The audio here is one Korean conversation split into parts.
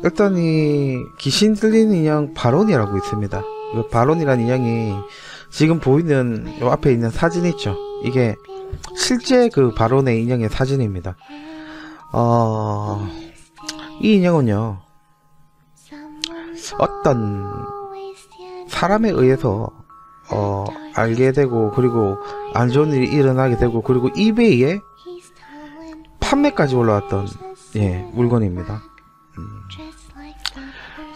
일단 이 귀신 들린 인형 바론이라고 있습니다. 이 바론이라는 인형이 지금 보이는 요 앞에 있는 사진 있죠. 이게 실제 그 바론의 인형의 사진입니다. 이 인형은요, 어떤 사람에 의해서 알게 되고, 그리고 안 좋은 일이 일어나게 되고, 그리고 이베이에 판매까지 올라왔던 물건입니다.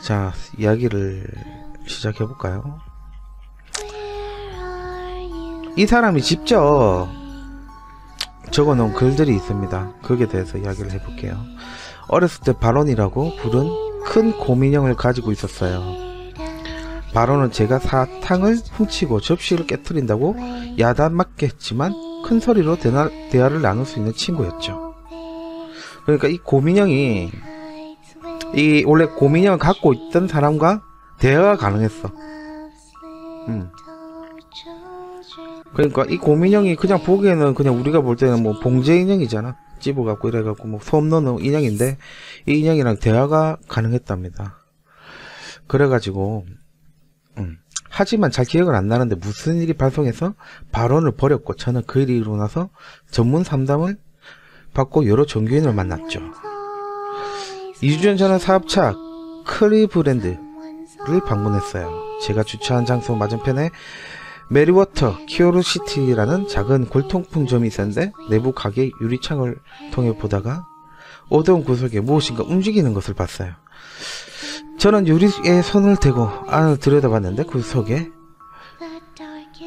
자, 이야기를 시작해 볼까요? 이 사람이 직접 적어놓은 글들이 있습니다. 거기에 대해서 이야기를 해볼게요. 어렸을 때 바론이라고 부른 큰 곰인형을 가지고 있었어요. 바론은 제가 사탕을 훔치고 접시를 깨트린다고 야단맞게 했지만 큰 소리로 대화를 나눌 수 있는 친구였죠. 그러니까 이 곰인형이 원래 곰인형을 갖고 있던 사람과 대화가 가능했어. 그러니까 이 곰인형이 그냥 보기에는 그냥 우리가 볼 때는 뭐 봉제 인형이잖아. 집어갖고 이래갖고 뭐 소음 넣는 인형인데 이 인형이랑 대화가 가능했답니다. 그래가지고 하지만 잘 기억은 안 나는데 무슨 일이 발생해서 바론을 버렸고 저는 그 일이 일어나서 전문 상담을 받고 여러 종교인을 만났죠. 2주 전 저는 사업차 클리브랜드를 방문했어요. 제가 주차한 장소 맞은편에 메리워터 키오르시티라는 작은 골통품점이 있었는데 내부 가게 유리창을 통해 보다가 어두운 구석에 무엇인가 움직이는 것을 봤어요. 저는 유리에 손을 대고 안을 들여다봤는데 그 속에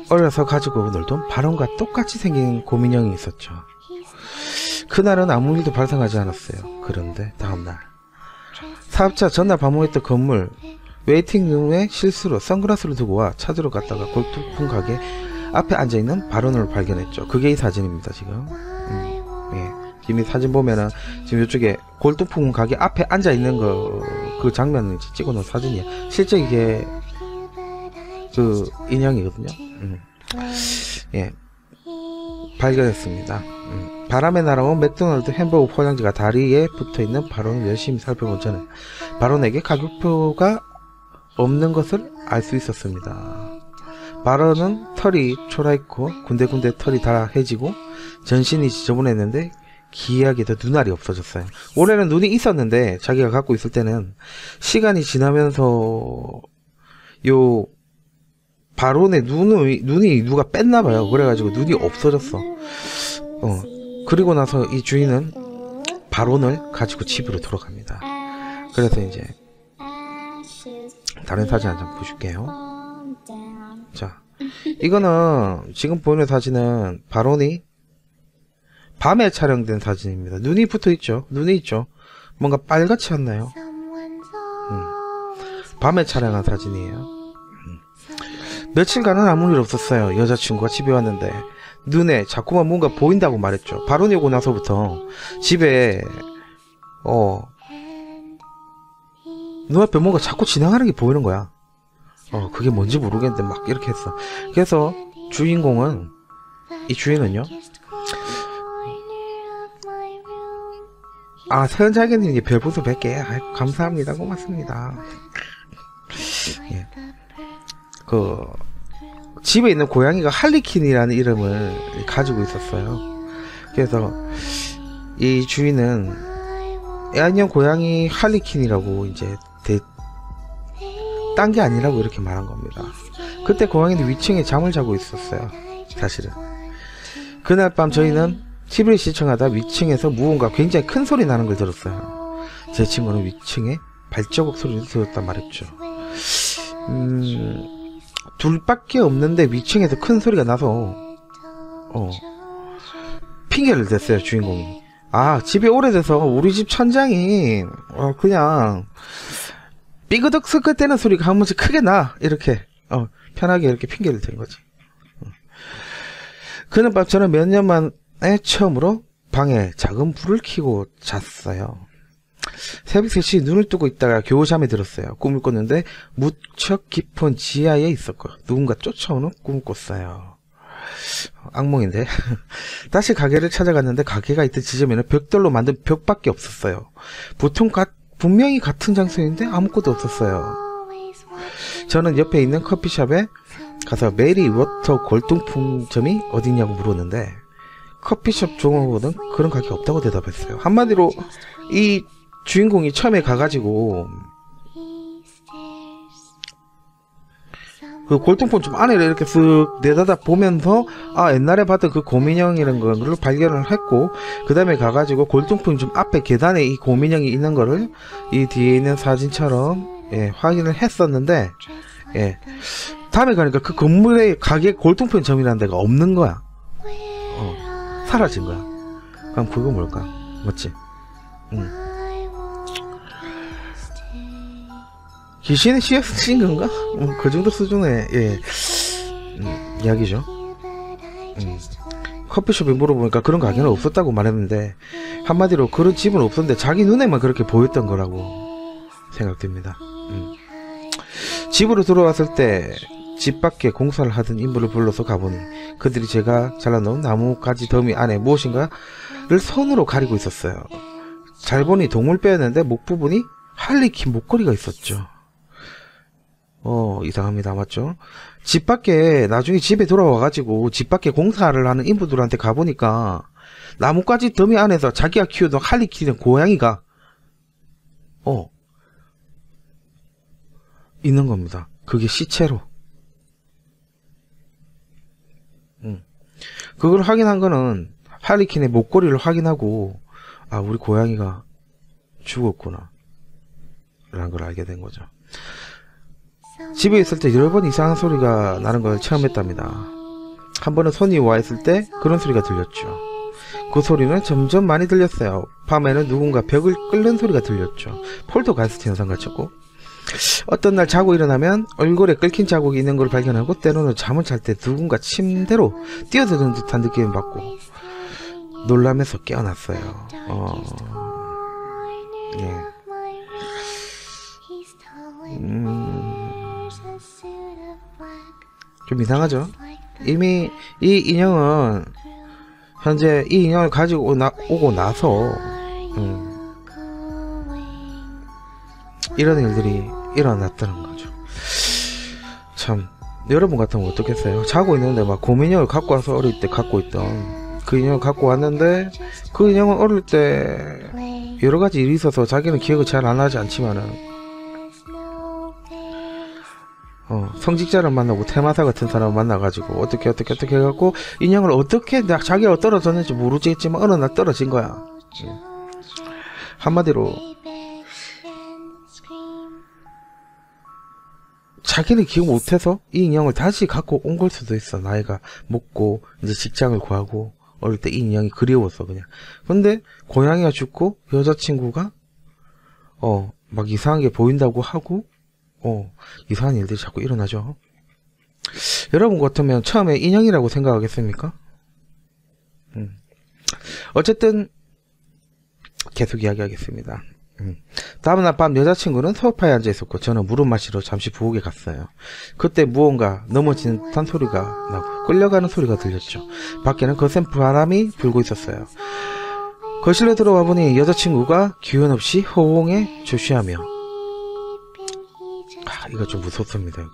어려서 가지고 놀던 바론과 똑같이 생긴 곰인형이 있었죠. 그날은 아무 일도 발생하지 않았어요. 그런데 다음날 사업차 전날 방문했던 건물 웨이팅룸에 실수로 선글라스를 두고 와 찾으러 갔다가 골동품 가게 앞에 앉아있는 바론을 발견했죠. 그게 이 사진입니다. 지금 지금 이 사진 보면은 지금 이쪽에 골동품 가게 앞에 앉아있는 그 장면을 찍어놓은 사진이에요. 실제 이게 그 인형이거든요. 발견했습니다. 바람에 날아온 맥도날드 햄버거 포장지가 다리에 붙어있는 바론을 열심히 살펴본 저는 바론에게 가격표가 없는 것을 알 수 있었습니다. 바론은 털이 초라했고 군데군데 털이 다 해지고 전신이 지저분했는데 기이하게도 눈알이 없어졌어요. 원래는 눈이 있었는데 자기가 갖고 있을 때는 시간이 지나면서 요 바론의 눈이 누가 뺐나봐요. 그래가지고 눈이 없어졌어. 그리고 나서 이 주인은 바론을 가지고 집으로 돌아갑니다. 그래서 이제 다른 사진 한 장 보실게요. 자, 이거는 지금 보이는 사진은 바론이 밤에 촬영된 사진입니다. 눈이 붙어있죠. 눈이 있죠. 뭔가 빨갛지 않나요? 밤에 촬영한 사진이에요. 며칠간은 아무 일 없었어요. 여자친구가 집에 왔는데 눈에 자꾸만 뭔가 보인다고 말했죠. 바론이 오고 나서부터 집에 눈앞에 뭔가 자꾸 지나가는 게 보이는 거야. 그게 뭔지 모르겠는데 막 이렇게 했어. 그래서 이 주인은요, 서연자기님 별풍선 100개 감사합니다. 고맙습니다. 집에 있는 고양이가 할리퀸이라는 이름을 가지고 있었어요. 그래서 이 주인은 애완용 고양이 할리퀸이라고 이제 딴 게 아니라고 이렇게 말한 겁니다. 그때 고양이는 위층에 잠을 자고 있었어요. 사실은 그날 밤 저희는 TV를 시청하다 위층에서 무언가 굉장히 큰 소리 나는 걸 들었어요. 제 친구는 위층에 발자국 소리를 들었단 말했죠. 둘밖에 없는데 위층에서 큰 소리가 나서 핑계를 댔어요. 주인공이 집이 오래돼서 우리 집 천장이 그냥 삐그덕스긋대는 소리가 한 번씩 크게 나 이렇게 편하게 이렇게 핑계를 댄 거지. 그날 밤 저는 몇 년 만에 처음으로 방에 작은 불을 켜고 잤어요. 새벽 3시 눈을 뜨고 있다가 겨우 잠에 들었어요. 꿈을 꿨는데 무척 깊은 지하에 있었고 누군가 쫓아오는 꿈을 꿨어요. 악몽인데. 다시 가게를 찾아갔는데 가게가 있던 지점에는 벽돌로 만든 벽밖에 없었어요. 분명히 같은 장소인데 아무것도 없었어요. 저는 옆에 있는 커피숍에 가서 메리 워터 골동품점이 어디냐고 물었는데 커피숍 종업원은 그런 가게 없다고 대답했어요. 한마디로 이 주인공이 처음에 가가지고 그 골동품점 안에를 이렇게 쓱 내다다 보면서 아 옛날에 봤던 그 곰인형이라는 걸 발견을 했고, 그 다음에 가가지고 골동품점 앞에 계단에 이 곰인형이 있는 거를 이 뒤에 있는 사진처럼 예, 확인을 했었는데, 예, 다음에 가니까 그 건물에 가게 골동품점이라는 데가 없는 거야. 사라진 거야. 그럼 그거 뭘까? 맞지? 귀신의 씨앗인 건가? 그 정도 수준의, 예, 이야기죠. 커피숍에 물어보니까 그런 가게는 없었다고 말했는데, 한마디로 그런 집은 없었는데 자기 눈에만 그렇게 보였던 거라고 생각됩니다. 집으로 들어왔을 때 집 밖에 공사를 하던 인물을 불러서 가보니 그들이 제가 잘라놓은 나뭇가지 더미 안에 무엇인가를 손으로 가리고 있었어요. 잘 보니 동물뼈였는데 목 부분이 할리퀸 목걸이가 있었죠. 이상합니다. 맞죠? 집 밖에 나중에 집에 돌아와가지고 집 밖에 공사를 하는 인부들한테 가보니까 나뭇가지 더미 안에서 자기가 키우던 할리퀸의 고양이가 있는 겁니다. 그게 시체로. 그걸 확인한 거는 할리퀸의 목걸이를 확인하고 아 우리 고양이가 죽었구나 라는 걸 알게 된 거죠. 집에 있을 때 여러 번 이상한 소리가 나는 걸 체험했답니다. 한 번은 손이 와 있을 때 그런 소리가 들렸죠. 그 소리는 점점 많이 들렸어요. 밤에는 누군가 벽을 끓는 소리가 들렸죠. 폴터가이스트 현상 같았고, 어떤 날 자고 일어나면 얼굴에 끓긴 자국이 있는 걸 발견하고, 때로는 잠을 잘 때 누군가 침대로 뛰어드는 듯한 느낌을 받고 놀라면서 깨어났어요. 예. 좀 이상하죠? 이미 이 인형은 현재 이 인형을 가지고 오고 나서 이런 일들이 일어났다는 거죠. 참 여러분 같으면 어떻겠어요? 자고 있는데 막 곰인형을 갖고 와서 어릴 때 갖고 있던 그 인형을 갖고 왔는데 그 인형은 어릴 때 여러가지 일이 있어서 자기는 기억을 잘 안 하지 않지만은 성직자를 만나고 테마사 같은 사람을 만나가지고 어떻게 해갖고 인형을 어떻게 자기가 떨어졌는지 모르겠지만 어느 날 떨어진 거야. 한마디로 자기는 기억 못해서 이 인형을 다시 갖고 온 걸 수도 있어. 나이가 먹고 이제 직장을 구하고 어릴 때 이 인형이 그리워서 그냥. 근데 고양이가 죽고 여자친구가 막 이상한 게 보인다고 하고 이상한 일들이 자꾸 일어나죠. 여러분 같으면 처음에 인형이라고 생각하겠습니까? 어쨌든 계속 이야기하겠습니다. 다음날 밤 여자친구는 소파에 앉아있었고 저는 물을 마시러 잠시 부엌에 갔어요. 그때 무언가 넘어지는 듯한 소리가 나고 끌려가는 소리가 들렸죠. 밖에는 거센 바람이 불고 있었어요. 거실로 들어와 보니 여자친구가 기운 없이 호응에 조시하며 이거 좀 무섭습니다. 여기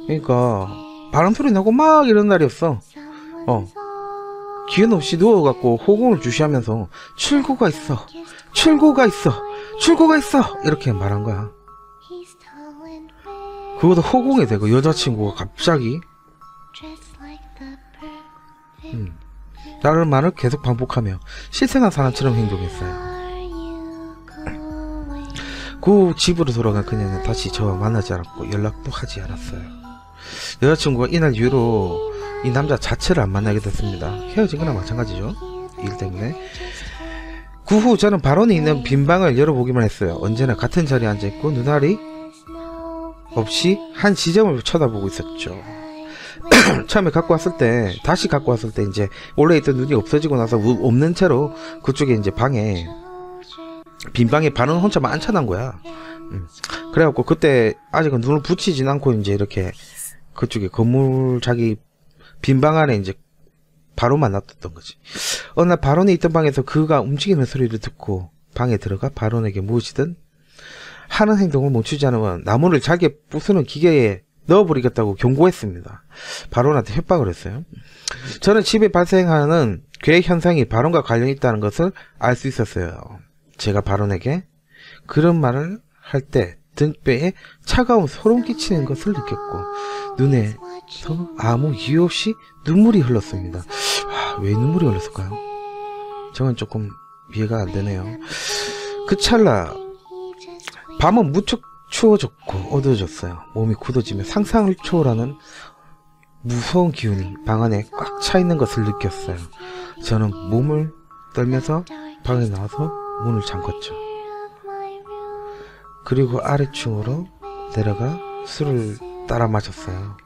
그러니까 바람 소리 나고 막 이런 날이었어. 기운 없이 누워갖고 호공을 주시하면서 출구가 있어 이렇게 말한 거야. 그것도 호공이 되고 여자친구가 갑자기 다른 말을 계속 반복하며 실생한 사람처럼 행동했어요. 그 집으로 돌아간 그녀는 다시 저와 만나지 않았고 연락도 하지 않았어요. 여자친구가 이날 이후로 이 남자 자체를 안 만나게 됐습니다. 헤어진 거나 마찬가지죠. 일 때문에. 그 후 저는 발원이 있는 빈 방을 열어보기만 했어요. 언제나 같은 자리에 앉아있고 눈알이 없이 한 지점을 쳐다보고 있었죠. 처음에 다시 갖고 왔을 때 이제 원래 있던 눈이 없어지고 나서 없는 채로 그쪽에 이제 방에 빈 방에 발은 혼자만 앉혀놓은 거야. 그래갖고 그때 아직은 눈을 붙이진 않고 이제 이렇게 그쪽에 건물 자기 빈 방 안에 이제 바로만 놔뒀던 거지. 어느 날 바론이 있던 방에서 그가 움직이는 소리를 듣고 방에 들어가 바론에게 무엇이든 하는 행동을 멈추지 않으면 나무를 잘게 부수는 기계에 넣어버리겠다고 경고했습니다. 바론한테 협박을 했어요. 저는 집에 발생하는 괴 현상이 바론과 관련이 있다는 것을 알 수 있었어요. 제가 바론에게 그런 말을 할 때 등뼈에 차가운 소름 끼치는 것을 느꼈고 눈에서 아무 이유 없이 눈물이 흘렀습니다. 왜 눈물이 흘렀을까요? 저건 조금 이해가 안 되네요. 그 찰나 밤은 무척 추워졌고 어두워졌어요. 몸이 굳어지며 상상을 초월하는 무서운 기운이 방 안에 꽉 차 있는 것을 느꼈어요. 저는 몸을 떨면서 방에 나와서 문을 잠갔죠. 그리고 아래층으로 내려가 술을 따라 마셨어요.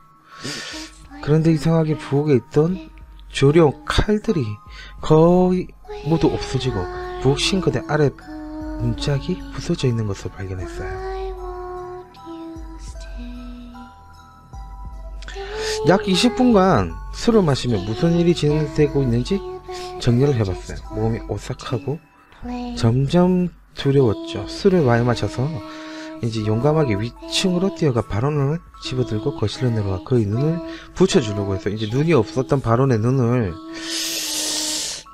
그런데 이상하게 부엌에 있던 조리용 칼들이 거의 모두 없어지고 부엌 싱크대 아래 문짝이 부서져 있는 것을 발견했어요. 약 20분간 술을 마시며 무슨 일이 진행되고 있는지 정리를 해봤어요. 몸이 오싹하고 점점 두려웠죠. 술을 많이 마셔서 이제 용감하게 위층으로 뛰어가 바론을 집어들고 거실로 내려가 그의 눈을 붙여주려고 해서 이제 눈이 없었던 바론의 눈을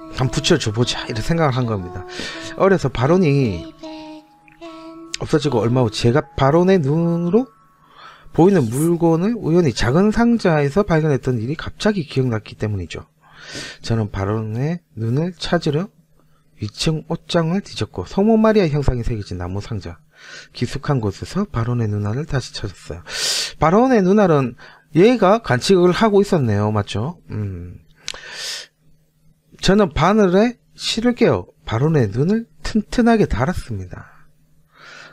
한번 붙여줘보자 이런 생각을 한 겁니다. 어려서 바론이 없어지고 얼마 후 제가 바론의 눈으로 보이는 물건을 우연히 작은 상자에서 발견했던 일이 갑자기 기억났기 때문이죠. 저는 바론의 눈을 찾으려 위층 옷장을 뒤졌고 성모 마리아 형상이 새겨진 나무 상자 깊숙한 곳에서 바론의 눈알을 다시 찾았어요. 바론의 눈알은 얘가 간직을 하고 있었네요. 맞죠? 저는 바늘에 실을 깨어 바론의 눈을 튼튼하게 달았습니다.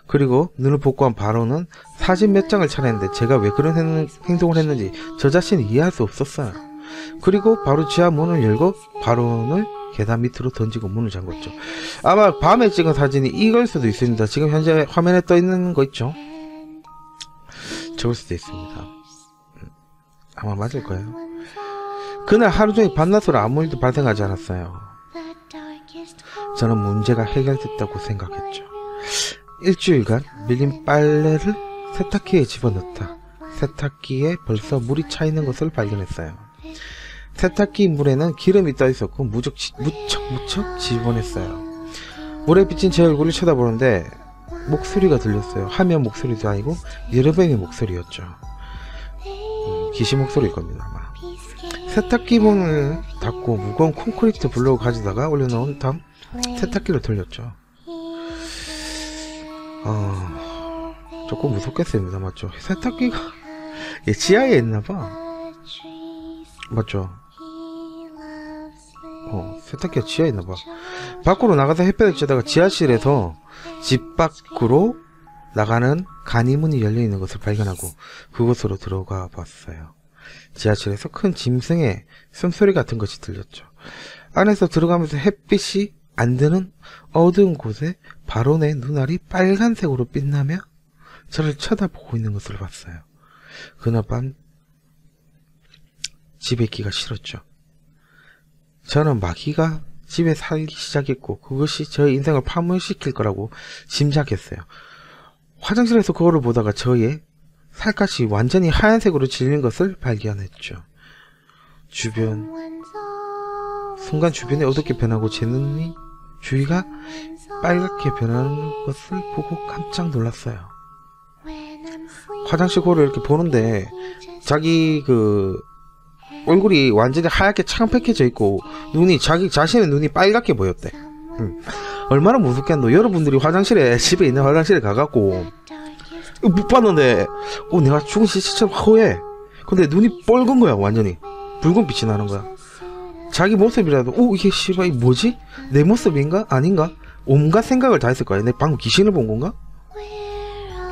그리고 눈을 복구한 바론은 사진 몇 장을 촬영했는데 제가 왜 그런 행동을 했는지 저 자신이 이해할 수 없었어요. 그리고 바로 지하 문을 열고 바론을 계단 밑으로 던지고 문을 잠궜죠. 아마 밤에 찍은 사진이 이걸 수도 있습니다. 지금 현재 화면에 떠 있는 거 있죠? 저걸 수도 있습니다. 아마 맞을 거예요. 그날 하루 종일 밤낮으로 아무 일도 발생하지 않았어요. 저는 문제가 해결됐다고 생각했죠. 일주일간 밀린 빨래를 세탁기에 집어넣다 세탁기에 벌써 물이 차 있는 것을 발견했어요. 세탁기 물에는 기름이 떠 있었고 무척 지저분했어요. 물에 비친 제 얼굴을 쳐다보는데 목소리가 들렸어요. 하면 목소리도 아니고 여러분의 목소리였죠. 귀신 목소리일 겁니다 아마. 세탁기 문을 닫고 무거운 콘크리트 블록을 가져다가 올려놓은 다음 세탁기를 돌렸죠. 조금 무섭겠습니다. 맞죠? 세탁기가 지하에 있나봐. 맞죠? 세탁기가 지하에 있나봐. 밖으로 나가서 햇볕을 쬐다가 지하실에서 집 밖으로 나가는 간이문이 열려있는 것을 발견하고 그곳으로 들어가 봤어요. 지하실에서 큰 짐승의 숨소리 같은 것이 들렸죠. 안에서 들어가면서 햇빛이 안 드는 어두운 곳에 바론의 눈알이 빨간색으로 빛나며 저를 쳐다보고 있는 것을 봤어요. 그날 밤 집에 있기가 싫었죠. 저는 마귀가 집에 살기 시작했고 그것이 저의 인생을 파멸시킬 거라고 짐작했어요. 화장실에서 거울을 보다가 저의 살갗이 완전히 하얀색으로 질린 것을 발견했죠. 순간 주변이 어둡게 변하고 제 눈이 주위가 빨갛게 변하는 것을 보고 깜짝 놀랐어요. 화장실 거울을 이렇게 보는데 자기 얼굴이 완전히 하얗게 창백해져 있고 눈이 자기 자신의 눈이 빨갛게 보였대. 얼마나 무섭겠노. 여러분들이 화장실에 집에 있는 화장실에 가갖고 못 봤는데 내가 죽은 시체처럼 허해. 근데 눈이 뻘건 거야. 완전히 붉은 빛이 나는 거야. 자기 모습이라도 이게 씨발 이 뭐지? 내 모습인가? 아닌가? 온갖 생각을 다 했을 거야. 내 방금 귀신을 본 건가?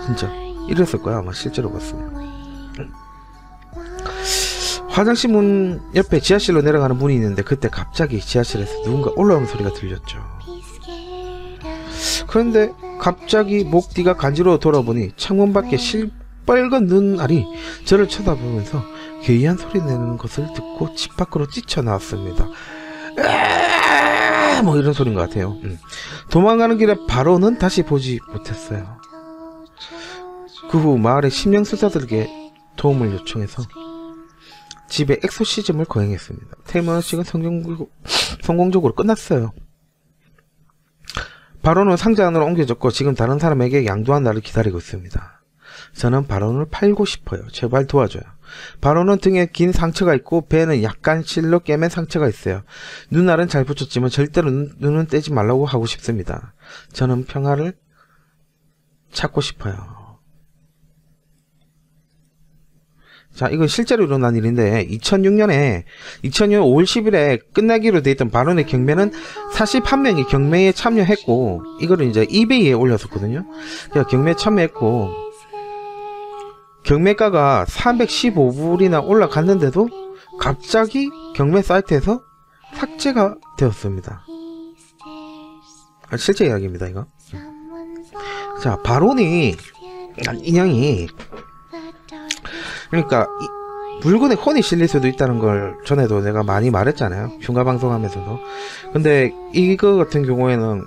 진짜 이랬을 거야 아마 실제로 봤으면. 화장실 문 옆에 지하실로 내려가는 문이 있는데 그때 갑자기 지하실에서 누군가 올라오는 소리가 들렸죠. 그런데 갑자기 목 뒤가 간지러워 돌아보니 창문 밖에 실빨간 눈알이 저를 쳐다보면서 괴이한 소리 내는 것을 듣고 집 밖으로 뛰쳐나왔습니다. 뭐 이런 소리인 것 같아요. 도망가는 길에 바로는 다시 보지 못했어요. 그 후 마을의 심령술사들에게 도움을 요청해서 집에 엑소시즘을 거행했습니다. 테이머식은 성공적으로 끝났어요. 바론은 상자 안으로 옮겨졌고 지금 다른 사람에게 양도한 날을 기다리고 있습니다. 저는 바론을 팔고 싶어요. 제발 도와줘요. 바론은 등에 긴 상처가 있고 배에는 약간 실로 깨맨 상처가 있어요. 눈알은 잘 붙였지만 절대로 눈은 떼지 말라고 하고 싶습니다. 저는 평화를 찾고 싶어요. 자, 이건 실제로 일어난 일인데 2006년 5월 10일에 끝나기로 돼 있던 바론의 경매는 41명이 경매에 참여했고 이거를 이제 이베이에 올렸었거든요. 그래서 경매에 참여했고 경매가가 315불이나 올라갔는데도 갑자기 경매 사이트에서 삭제가 되었습니다. 실제 이야기입니다, 이거. 자, 바론이 인형이 그러니까 물건에 혼이 실릴 수도 있다는 걸 전에도 내가 많이 말했잖아요. 흉가 방송하면서도. 근데 이거 같은 경우에는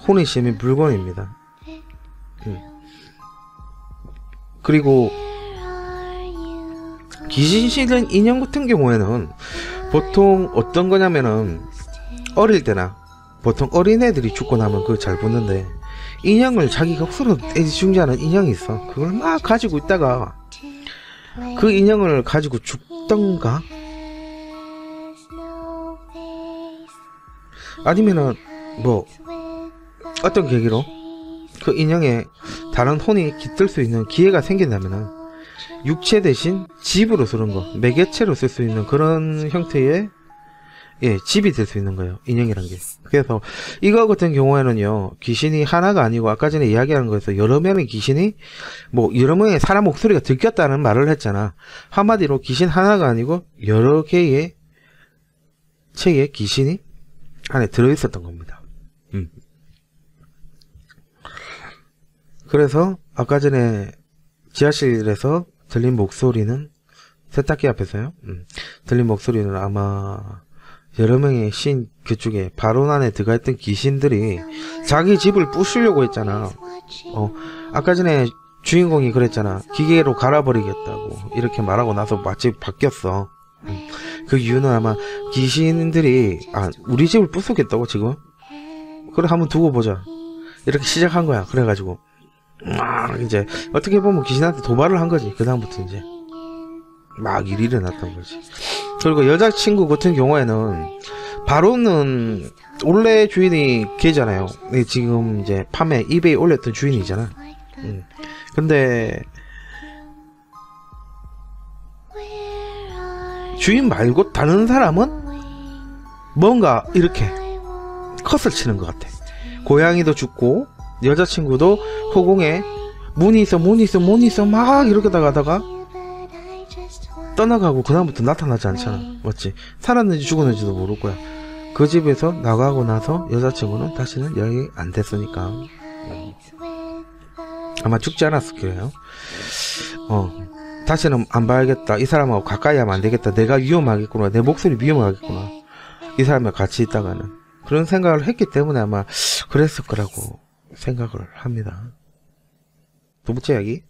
혼이 실린 물건입니다. 그리고 귀신 실린 인형 같은 경우에는 보통 어떤 거냐면은 어릴 때나 보통 어린애들이 죽고 나면 그거 잘 붙는데 인형을 자기가 스스로 애지중지하는 인형이 있어. 그걸 막 가지고 있다가 그 인형을 가지고 죽던가 아니면은 뭐 어떤 계기로 그 인형에 다른 혼이 깃들 수 있는 기회가 생긴다면은 육체 대신 집으로 쓰는 거, 매개체로 쓸 수 있는 그런 형태의 집이 될 수 있는 거예요, 인형이란 게. 그래서 이거 같은 경우에는요, 귀신이 하나가 아니고 아까 전에 이야기한 거에서 여러 명의 귀신이 뭐 여러 명의 사람 목소리가 들켰다는 말을 했잖아. 한마디로 귀신 하나가 아니고 여러 개의 체의 귀신이 안에 들어있었던 겁니다. 그래서 아까 전에 지하실에서 들린 목소리는 세탁기 앞에서요. 들린 목소리는 아마 여러 명의 신 그쪽에 바론 안에 들어가 있던 귀신들이 자기 집을 부수려고 했잖아. 아까 전에 주인공이 그랬잖아. 기계로 갈아버리겠다고 이렇게 말하고 나서 마치 바뀌었어. 그 이유는 아마 귀신들이 우리 집을 부수겠다고 지금? 그래 한번 두고 보자 이렇게 시작한 거야. 그래가지고 이제 어떻게 보면 귀신한테 도발을 한 거지. 그 다음부터 이제 막 일이 일어났던 거지. 그리고 여자친구 같은 경우에는 바로는 원래 주인이 걔잖아요. 지금 이제 판매 이베이 올렸던 주인이잖아. 근데 주인 말고 다른 사람은 뭔가 이렇게 컷을 치는 것 같아. 고양이도 죽고 여자친구도 허공에 문이 있어 막 이렇게 나가다가 떠나가고 그 다음부터 나타나지 않잖아. 맞지? 살았는지 죽었는지도 모를 거야. 그 집에서 나가고 나서 여자친구는 다시는 연락이 안 됐으니까 아마 죽지 않았을 거예요. 다시는 안 봐야겠다. 이 사람하고 가까이 하면 안 되겠다. 내가 위험하겠구나. 내 목소리 위험하겠구나. 이 사람과 같이 있다가는 그런 생각을 했기 때문에 아마 그랬을 거라고 생각을 합니다. 두 번째 이야기.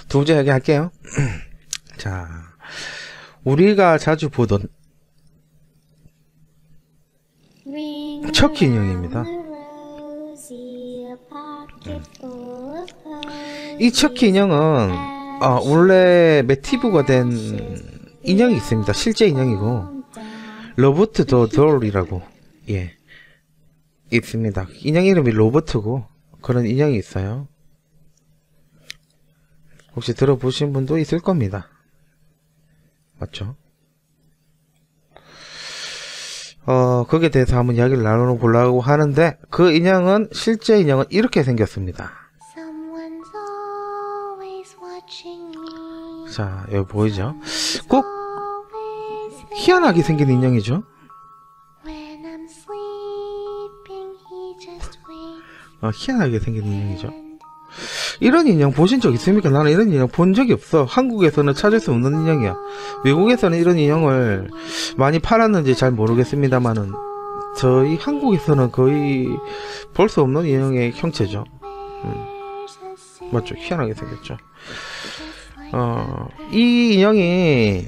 두 번째 이야기 할게요. 자, 우리가 자주 보던 척키 인형입니다. 이 척키 인형은 원래 매티브가 된 인형이 있습니다. 실제 인형이고 로버트 더 돌이라고 있습니다. 인형 이름이 로버트고 그런 인형이 있어요. 혹시 들어보신 분도 있을 겁니다. 맞죠? 거기에 대해서 한번 이야기를 나눠보려고 하는데 그 인형은 실제 인형은 이렇게 생겼습니다. 자, 여기 보이죠? 꼭 희한하게 생긴 인형이죠? 희한하게 생긴 인형이죠? 이런 인형 보신 적 있습니까? 나는 이런 인형 본 적이 없어. 한국에서는 찾을 수 없는 인형이야. 외국에서는 이런 인형을 많이 팔았는지 잘 모르겠습니다만은 저희 한국에서는 거의 볼 수 없는 인형의 형체죠. 맞죠? 희한하게 생겼죠. 이 인형이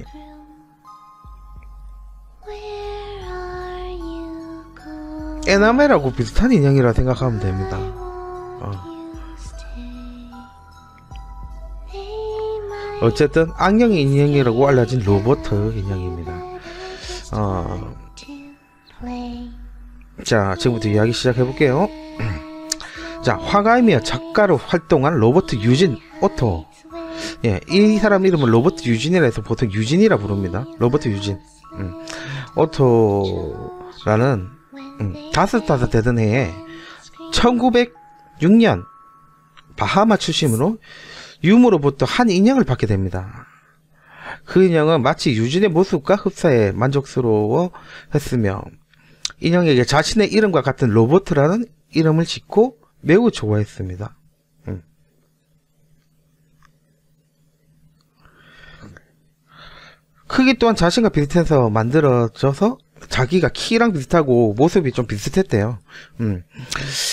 에나멜하고 비슷한 인형이라 생각하면 됩니다. 어쨌든 악령의 인형이라고 알려진 로버트 인형입니다. 자, 지금부터 이야기 시작해볼게요. 자, 화가이며 작가로 활동한 로버트 유진 오토. 예, 이 사람 이름은 로버트 유진이라 해서 보통 유진이라 부릅니다. 로버트 유진. 오토라는 5 되던 해에 1906년 바하마 출신으로 유무로부터 한 인형을 받게 됩니다. 그 인형은 마치 유진의 모습과 흡사해 만족스러워 했으며 인형에게 자신의 이름과 같은 로버트라는 이름을 짓고 매우 좋아했습니다. 크기 또한 자신과 비슷해서 만들어져서 자기가 키랑 비슷하고 모습이 좀 비슷했대요.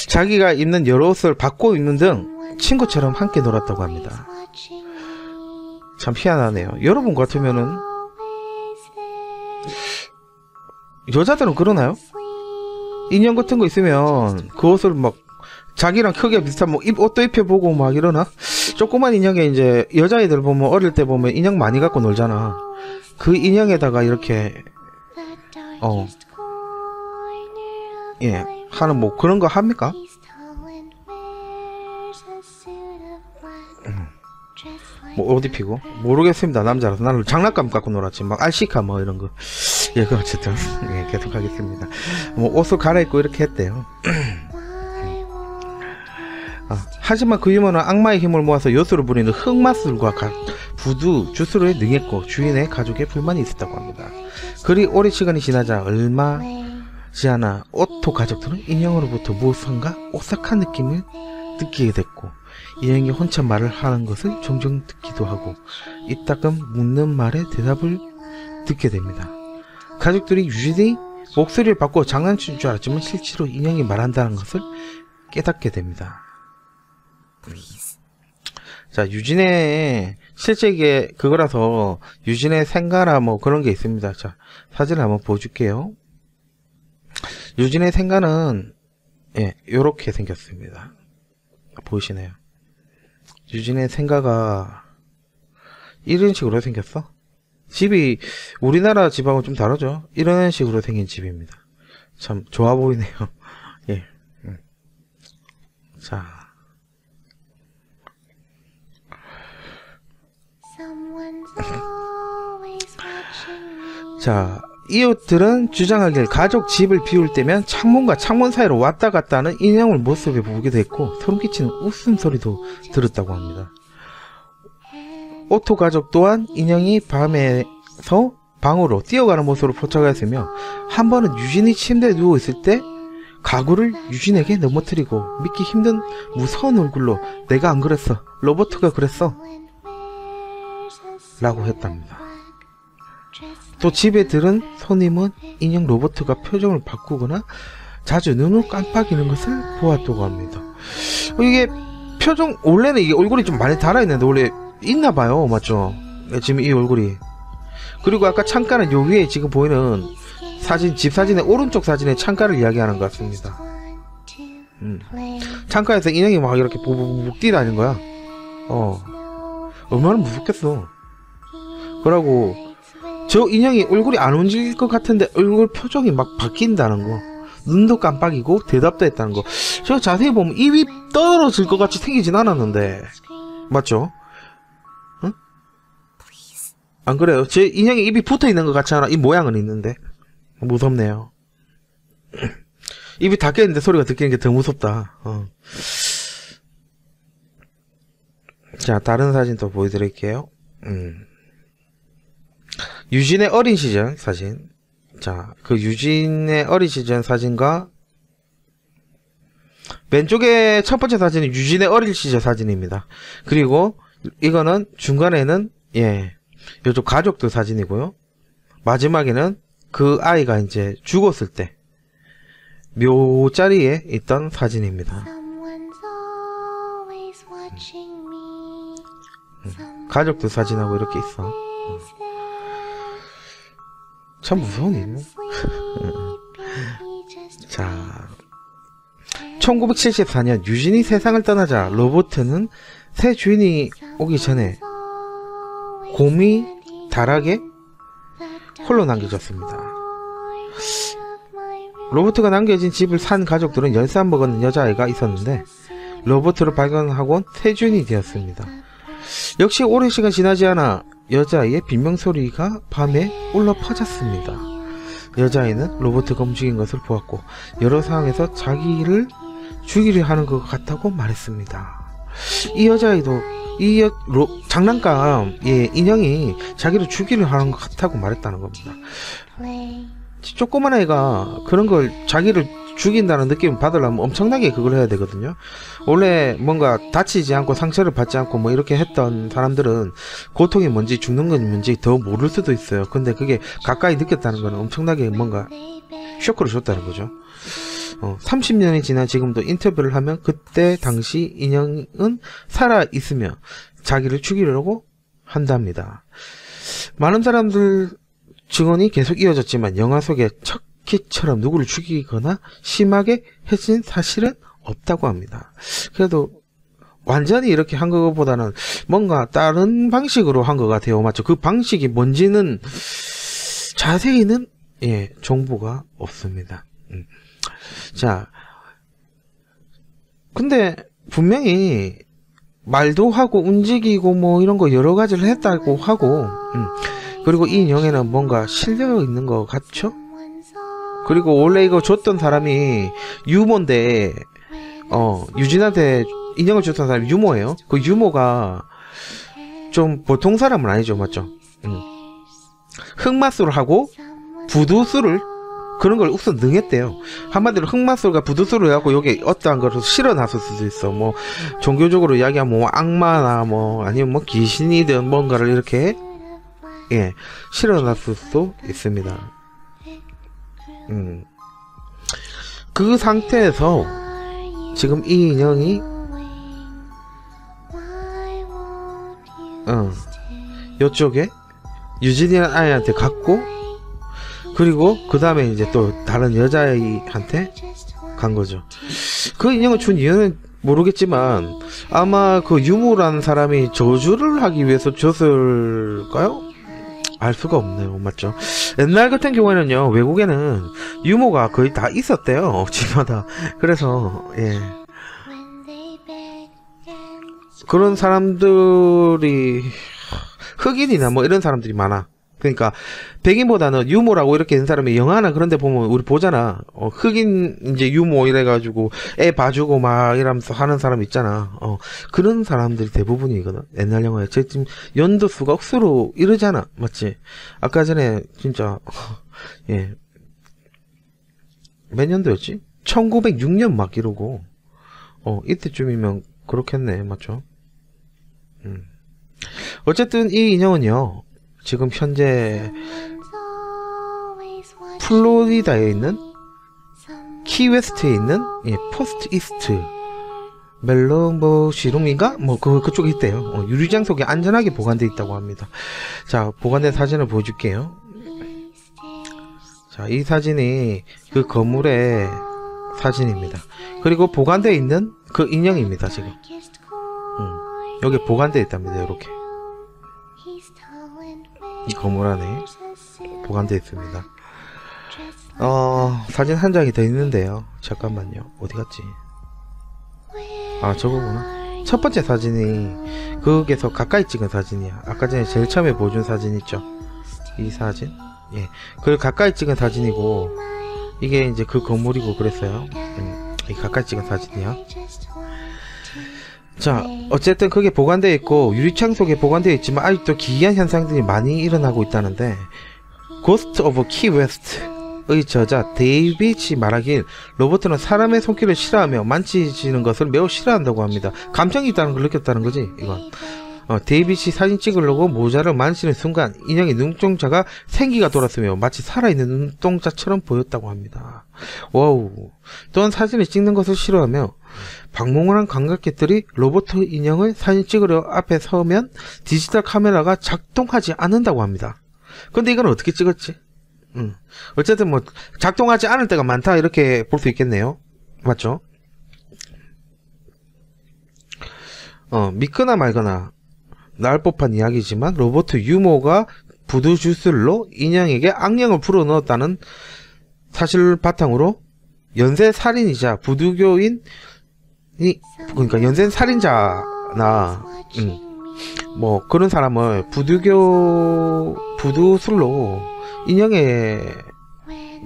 자기가 입는 여러 옷을 바꿔 입는 등 친구처럼 함께 놀았다고 합니다. 참 희한하네요. 여러분 같으면은 여자들은 그러나요? 인형 같은 거 있으면 그 옷을 막 자기랑 크게 비슷한 뭐 옷도 입혀보고 막 이러나? 조그만 인형에 이제 여자애들 보면 어릴 때 보면 인형 많이 갖고 놀잖아. 그 인형에다가 이렇게 예 하는 뭐 그런 거 합니까? 뭐 옷 입히고 모르겠습니다. 남자라서 나는 장난감 갖고 놀았지 막 알시카 뭐 이런 거. 예, 그 어쨌든 예, 계속 하겠습니다. 뭐 옷을 갈아입고 이렇게 했대요. 하지만 그 유머는 악마의 힘을 모아서 요술을 부리는 흑마술과 부두, 주술에 능했고 주인의 가족에 불만이 있었다고 합니다. 그리 오랜 시간이 지나자 얼마 지않아 오토 가족들은 인형으로부터 무엇인가 오싹한 느낌을 느끼게 됐고 인형이 혼자 말을 하는 것을 종종 듣기도 하고 이따금 묻는 말에 대답을 듣게 됩니다. 가족들이 유진이 목소리를 바꿔 장난친 줄 알았지만 실제로 인형이 말한다는 것을 깨닫게 됩니다. 자, 유진의 실제 이게 그거라서 유진의 생가나 뭐 그런 게 있습니다. 자, 사진을 한번 보여줄게요. 유진의 생가는 예, 요렇게 생겼습니다. 보이시나요? 유진의 생가가 이런 식으로 생겼어. 집이 우리나라 집하고 좀 다르죠. 이런 식으로 생긴 집입니다. 참 좋아 보이네요. 예. 자, 이 옷들은 주장하길 가족 집을 비울 때면 창문과 창문 사이로 왔다 갔다 하는 인형을 모습에 보게 됐고 소름 끼치는 웃음소리도 들었다고 합니다. 오토 가족 또한 인형이 밤에서 방으로 뛰어가는 모습으로 포착하였으며 한 번은 유진이 침대에 누워있을 때 가구를 유진에게 넘어뜨리고 믿기 힘든 무서운 얼굴로 내가 안 그랬어, 로버트가 그랬어 라고 했답니다. 또 집에 들은 손님은 인형 로버트가 표정을 바꾸거나 자주 눈을 깜빡이는 것을 보았다고 합니다. 이게 표정 원래는 이게 얼굴이 좀 많이 달아있는데 원래 있나봐요. 맞죠? 지금 이 얼굴이. 그리고 아까 창가는 요 위에 지금 보이는 사진, 집 사진의 오른쪽 사진의 창가를 이야기하는 것 같습니다. 창가에서 인형이 막 이렇게 부부북 뛰다니는 거야. 얼마나 무섭겠어. 그러고 저 인형이 얼굴이 안 움직일 것 같은데 얼굴 표정이 막 바뀐다는 거, 눈도 깜빡이고 대답도 했다는 거. 저 자세히 보면 입이 떨어질 것 같이 생기진 않았는데 맞죠? 응? 안 그래요? 제 인형에 입이 붙어있는 것 같지 않아? 이 모양은 있는데 무섭네요. 입이 닫혀있는데 소리가 듣기는 게 더 무섭다. 자, 다른 사진 또 보여드릴게요. 유진의 어린 시절 사진. 자, 그 유진의 어린 시절 사진과 왼쪽에 첫 번째 사진은 유진의 어릴 시절 사진입니다. 그리고 이거는 중간에는 요쪽 가족들 사진이고요. 마지막에는 그 아이가 이제 죽었을 때 묘자리에 있던 사진입니다. 가족들 사진하고 이렇게 있어. 참 무서운 일이네. 자, 1974년 유진이 세상을 떠나자 로버트는 새 주인이 오기 전에 곰이 다락에 홀로 남겨졌습니다. 로버트가 남겨진 집을 산 가족들은 10살 먹은 여자아이가 있었는데 로버트를 발견하고 새 주인이 되었습니다. 역시 오랜 시간 지나지 않아 여자아이의 비명소리가 밤에 울려 퍼졌습니다. 여자아이는 로버트가 움직인 것을 보았고 여러 상황에서 자기를 죽이려 하는 것 같다고 말했습니다. 이 여자아이도 장난감 인형이 자기를 죽이려 하는 것 같다고 말했다는 겁니다. 조그만 아이가 그런 걸 자기를 죽인다는 느낌을 받으려면 엄청나게 그걸 해야 되거든요. 원래 뭔가 다치지 않고 상처를 받지 않고 뭐 이렇게 했던 사람들은 고통이 뭔지 죽는 건 뭔지 더 모를 수도 있어요. 근데 그게 가까이 느꼈다는 건 엄청나게 뭔가 쇼크를 줬다는 거죠. 30년이 지난 지금도 인터뷰를 하면 그때 당시 인형은 살아있으며 자기를 죽이려고 한답니다. 많은 사람들 증언이 계속 이어졌지만 영화 속의 척키처럼 누구를 죽이거나 심하게 해친 사실은 없다고 합니다. 그래도 완전히 이렇게 한 것보다는 뭔가 다른 방식으로 한 것 같아요. 맞죠? 그 방식이 뭔지는 자세히는 정보가 없습니다. 자, 근데 분명히 말도 하고 움직이고 뭐 이런 거 여러 가지를 했다고 하고 그리고 이 인형에는 뭔가 실려 있는 것 같죠? 그리고 원래 이거 줬던 사람이 유모인데 유진한테 인형을 줬던 사람이 유모예요. 그 유모가 좀 보통 사람은 아니죠. 맞죠? 흑마술을 하고 부두술을 그런 걸 우선 능했대요. 한마디로 흑마술과 부두술을 해갖고 여기 어떠한 것을 실어놨을 수도 있어. 뭐 종교적으로 이야기하면 뭐 악마나 뭐 아니면 뭐 귀신이든 뭔가를 이렇게 실어놨을 수도 있습니다. 그 상태에서 지금 이 인형이 요쪽에 유진이라는 아이한테 갔고 그리고 그 다음에 이제 또 다른 여자아이한테 간 거죠. 그 인형을 준 이유는 모르겠지만 아마 그 유모라는 사람이 저주를 하기 위해서 줬을까요? 알 수가 없네요. 맞죠? 옛날 같은 경우에는요, 외국에는 유모가 거의 다 있었대요. 집마다. 그래서 그런 사람들이 흑인이나 뭐 이런 사람들이 많아. 그러니까 백인보다는 유모라고 이렇게 된 사람이 영화나 그런 데 보면 우리 보잖아. 흑인 이제 유모 이래가지고 애 봐주고 막 이러면서 하는 사람 있잖아. 그런 사람들이 대부분이거든. 옛날 영화에. 지금 연도수가 억수로 이러잖아. 맞지? 아까 전에 진짜 몇 년도였지? 1906년 막 이러고 이때쯤이면 그렇겠네. 맞죠? 어쨌든 이 인형은요 지금 현재 플로리다에 있는 키웨스트에 있는 포스트 이스트 멜로버시룸인가? 뭐 그쪽에 있대요. 유리장 속에 안전하게 보관되어 있다고 합니다. 자, 보관된 사진을 보여줄게요. 자, 이 사진이 그 건물의 사진입니다. 그리고 보관되어 있는 그 인형입니다. 지금 여기 보관되어 있답니다. 이렇게 이 건물 안에 보관되어 있습니다. 사진 한 장이 더 있는데요. 잠깐만요. 어디 갔지? 아, 저거구나. 첫 번째 사진이 거기에서 가까이 찍은 사진이야. 아까 전에 제일 처음에 보여준 사진 있죠? 이 사진? 그걸 가까이 찍은 사진이고 이게 이제 그 건물이고 그랬어요. 이 가까이 찍은 사진이야. 자, 어쨌든 그게 보관되어 있고 유리창 속에 보관되어 있지만 아직도 기이한 현상들이 많이 일어나고 있다는데 고스트 오브 키웨스트의 저자 데이비치 말하길 로버트는 사람의 손길을 싫어하며 만지지는 것을 매우 싫어한다고 합니다. 감정이 있다는 걸 느꼈다는 거지 이건. 데이비치 사진 찍으려고 모자를 만지는 순간 인형의 눈동자가 생기가 돌았으며 마치 살아있는 눈동자처럼 보였다고 합니다. 와우. 또한 사진을 찍는 것을 싫어하며 방문한 관광객들이 로버트 인형을 사진 찍으려 앞에 서면 디지털 카메라가 작동하지 않는다고 합니다. 근데 이건 어떻게 찍었지? 어쨌든 뭐 작동하지 않을 때가 많다 이렇게 볼 수 있겠네요. 맞죠? 믿거나 말거나 나을 법한 이야기지만 로버트 유모가 부두 주술로 인형에게 악령을 불어넣었다는 사실을 바탕으로 연쇄 살인이자 부두교인 그러니까 연쇄 살인자나 뭐 그런 사람을 부두술로 인형에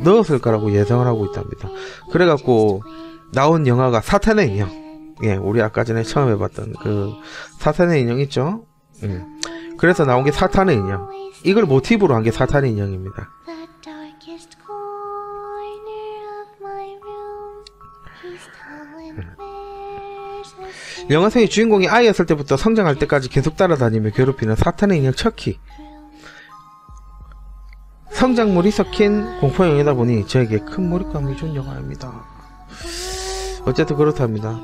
넣었을 거라고 예상을 하고 있답니다. 그래갖고 나온 영화가 사탄의 인형. 예, 우리 아까 전에 처음 해봤던 그 사탄의 인형 있죠? 그래서 나온 게 사탄의 인형. 이걸 모티브로 한 게 사탄의 인형입니다. 영화 속의 주인공이 아이였을 때부터 성장할 때까지 계속 따라다니며 괴롭히는 사탄의 인형 척키. 성장물이 섞인 공포영화이다 보니 저에게 큰 몰입감을 준 영화입니다. 어쨌든 그렇답니다.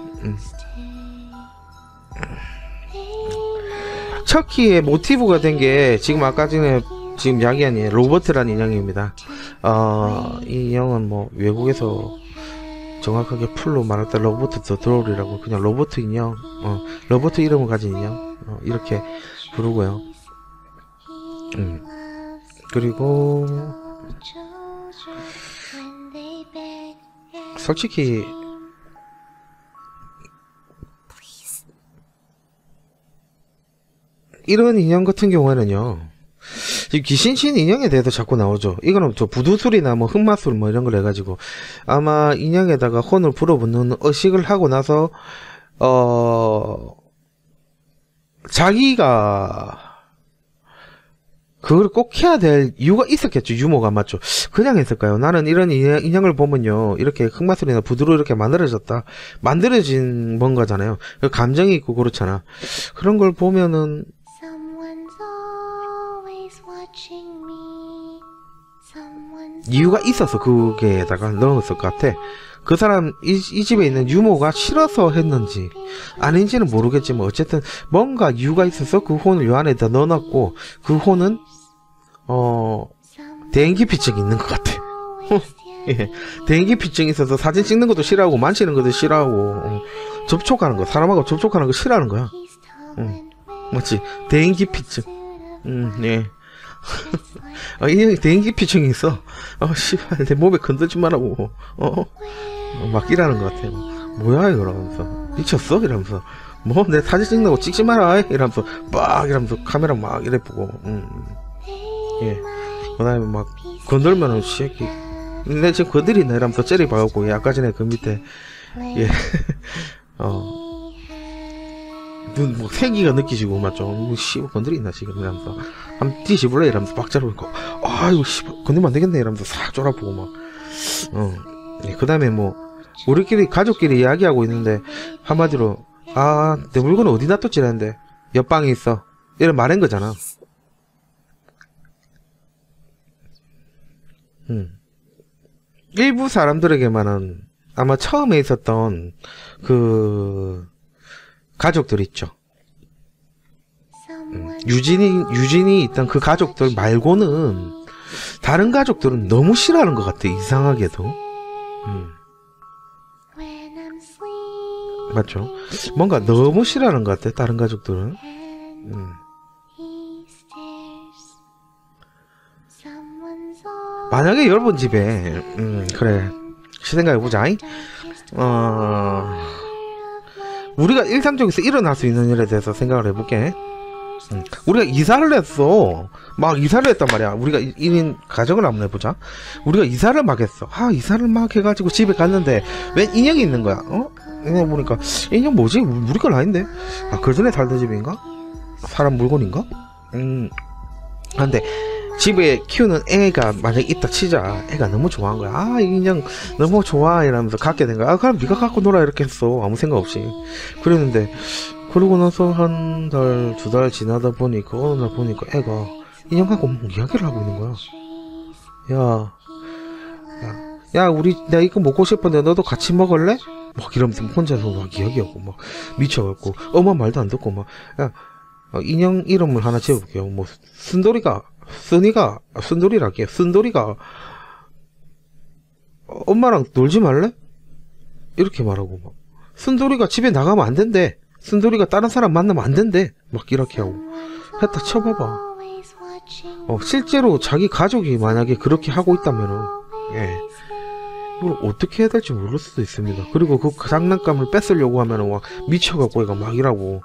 척키의 모티브가 된 게 지금 아까 전에 지금 이야기한 로버트라는 인형입니다. 이 인형은 뭐 외국에서 정확하게 풀로 말할 때 로버트 더 드롤이라고 그냥 로버트 인형, 로버트 이름을 가진 인형 이렇게 부르고요. 그리고 솔직히 이런 인형 같은 경우에는요, 귀신신 인형에 대해서 자꾸 나오죠. 이거는 저 부두술이나 뭐 흑마술 뭐 이런 걸 해가지고 아마 인형에다가 혼을 불어붓는 의식을 하고 나서 자기가 그걸 꼭 해야 될 이유가 있었겠죠. 유머가 맞죠. 그냥 했을까요? 나는 이런 인형을 보면요, 이렇게 흑마술이나 부두로 이렇게 만들어진 뭔가잖아요. 감정이 있고 그렇잖아. 그런 걸 보면은 이유가 있어서 그게다가 넣었을 것 같아. 그 사람 이 집에 있는 유모가 싫어서 했는지 아닌지는 모르겠지만 어쨌든 뭔가 이유가 있어서 그 혼을 요 안에다 넣어놨고, 그 혼은 대인기피증이 있는 것 같아. 예, 대인기피증이 있어서 사진 찍는 것도 싫어하고 만지는 것도 싫어하고 접촉하는 거, 사람하고 접촉하는 거 싫어하는 거야. 맞지? 대인기피증. 예. 이 형이 대인기피증이 있어. 씨발 내 몸에 건들지 말라고. 막 이러는 것 같아요. 뭐야 이거 이러면서 미쳤어? 이러면서 뭐 내 사진 찍는다고 찍지 마라 이러면서 빡 이러면서 카메라 막 이래 보고. 예. 그 다음에 막 건들면은 새끼 내 지금 건드리나 이러면서 째리 박았고, 아까 전에 그 밑에 예. 눈 뭐 생기가 느끼시고 맞죠? 씨 건드리나 지금 이러면서 한번 뒤집을래 이러면서 박자로 있고, 이거 씨 건드리면 안 되겠네 이러면서 싹 쫄아보고 막. 예, 그 다음에 뭐 우리끼리 가족끼리 이야기하고 있는데 한마디로 내 물건은 어디 놔뒀지 라는데 옆방에 있어 이런 말한 거잖아. 일부 사람들에게만은 아마 처음에 있었던 그 가족들 있죠. 유진이 있던 그 가족들 말고는 다른 가족들은 너무 싫어하는 것 같아. 이상하게도. 맞죠? 뭔가 너무 싫어하는 것 같아. 다른 가족들은. 만약에 여러분 집에 그래 생각해보자. 우리가 일상적에서 일어날 수 있는 일에 대해서 생각을 해볼게. 우리가 이사를 했어. 막 이사를 했단 말이야. 우리가 1인 가정을 한번 해보자. 우리가 이사를 막 했어. 이사를 막 해가지고 집에 갔는데 웬 인형이 있는 거야. 인형 보니까 인형 뭐지? 우리 건 아닌데? 그 전에 살던 집인가? 사람 물건인가? 근데 집에 키우는 애가 만약에 있다 치자. 애가 너무 좋아한 거야. 아, 이 인형 너무 좋아 이러면서 갖게 된 거야. 아, 그럼 네가 갖고 놀아 이렇게 했어. 아무 생각 없이. 그랬는데 그러고 나서 한 달, 두 달 지나다 보니까 어느 날 보니까 애가 인형 갖고 뭐 이야기를 하고 있는 거야. 야, 우리 내가 이거 먹고 싶은데 너도 같이 먹을래? 막 이러면서 혼자서 막 이야기하고 막 미쳐갖고 엄마 말도 안 듣고 막 야, 인형 이름을 하나 지어볼게요. 뭐 순돌이가 엄마랑 놀지 말래? 이렇게 말하고 막 순돌이가 집에 나가면 안 된대. 순돌이가 다른 사람 만나면 안 된대. 막 이렇게 하고 했다 쳐봐봐. 실제로 자기 가족이 만약에 그렇게 하고 있다면은 이걸 어떻게 해야 될지 모를 수도 있습니다. 그리고 그 장난감을 뺏으려고 하면은 막 미쳐갖고 얘가 막 이라고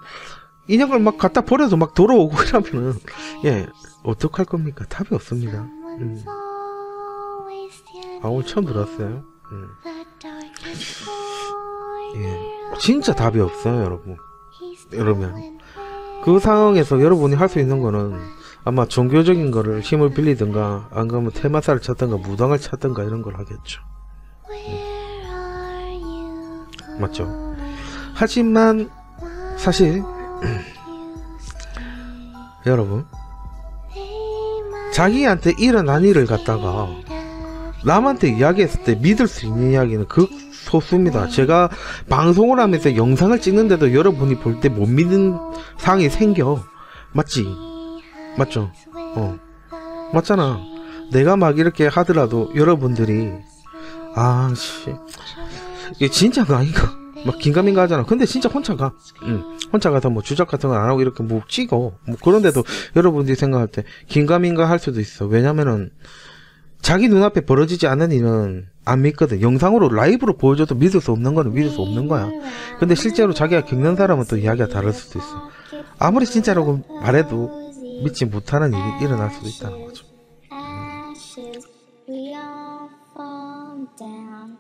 인형을 막 갖다 버려도 막 돌아오고 이러면은 어떡할 겁니까? 답이 없습니다. 오늘 처음 들었어요. 진짜 답이 없어요, 여러분. 이러면 그 상황에서 여러분이 할 수 있는 거는 아마 종교적인 거를 힘을 빌리든가 안 그러면 테마사를 찾든가 무당을 찾든가 이런 걸 하겠죠. 맞죠? 하지만 사실 여러분 자기한테 일어난 일을 갖다가 남한테 이야기했을 때 믿을 수 있는 이야기는 극소수입니다. 제가 방송을 하면서 영상을 찍는데도 여러분이 볼 때 못 믿는 상황이 생겨. 맞지? 맞죠? 맞잖아. 내가 막 이렇게 하더라도 여러분들이 이게 진짜가 아닌가? 막 긴가민가 하잖아. 근데 진짜 혼자 가. 혼자 가서 뭐 주작 같은 건 안 하고 이렇게 뭐 찍어. 뭐 그런데도 여러분들이 생각할 때 긴가민가 할 수도 있어. 왜냐면은 자기 눈앞에 벌어지지 않은 일은 안 믿거든. 영상으로 라이브로 보여줘도 믿을 수 없는 거는 믿을 수 없는 거야. 근데 실제로 자기가 겪는 사람은 또 이야기가 다를 수도 있어. 아무리 진짜라고 말해도 믿지 못하는 일이 일어날 수도 있다는 거죠. Ashes, we all fall down.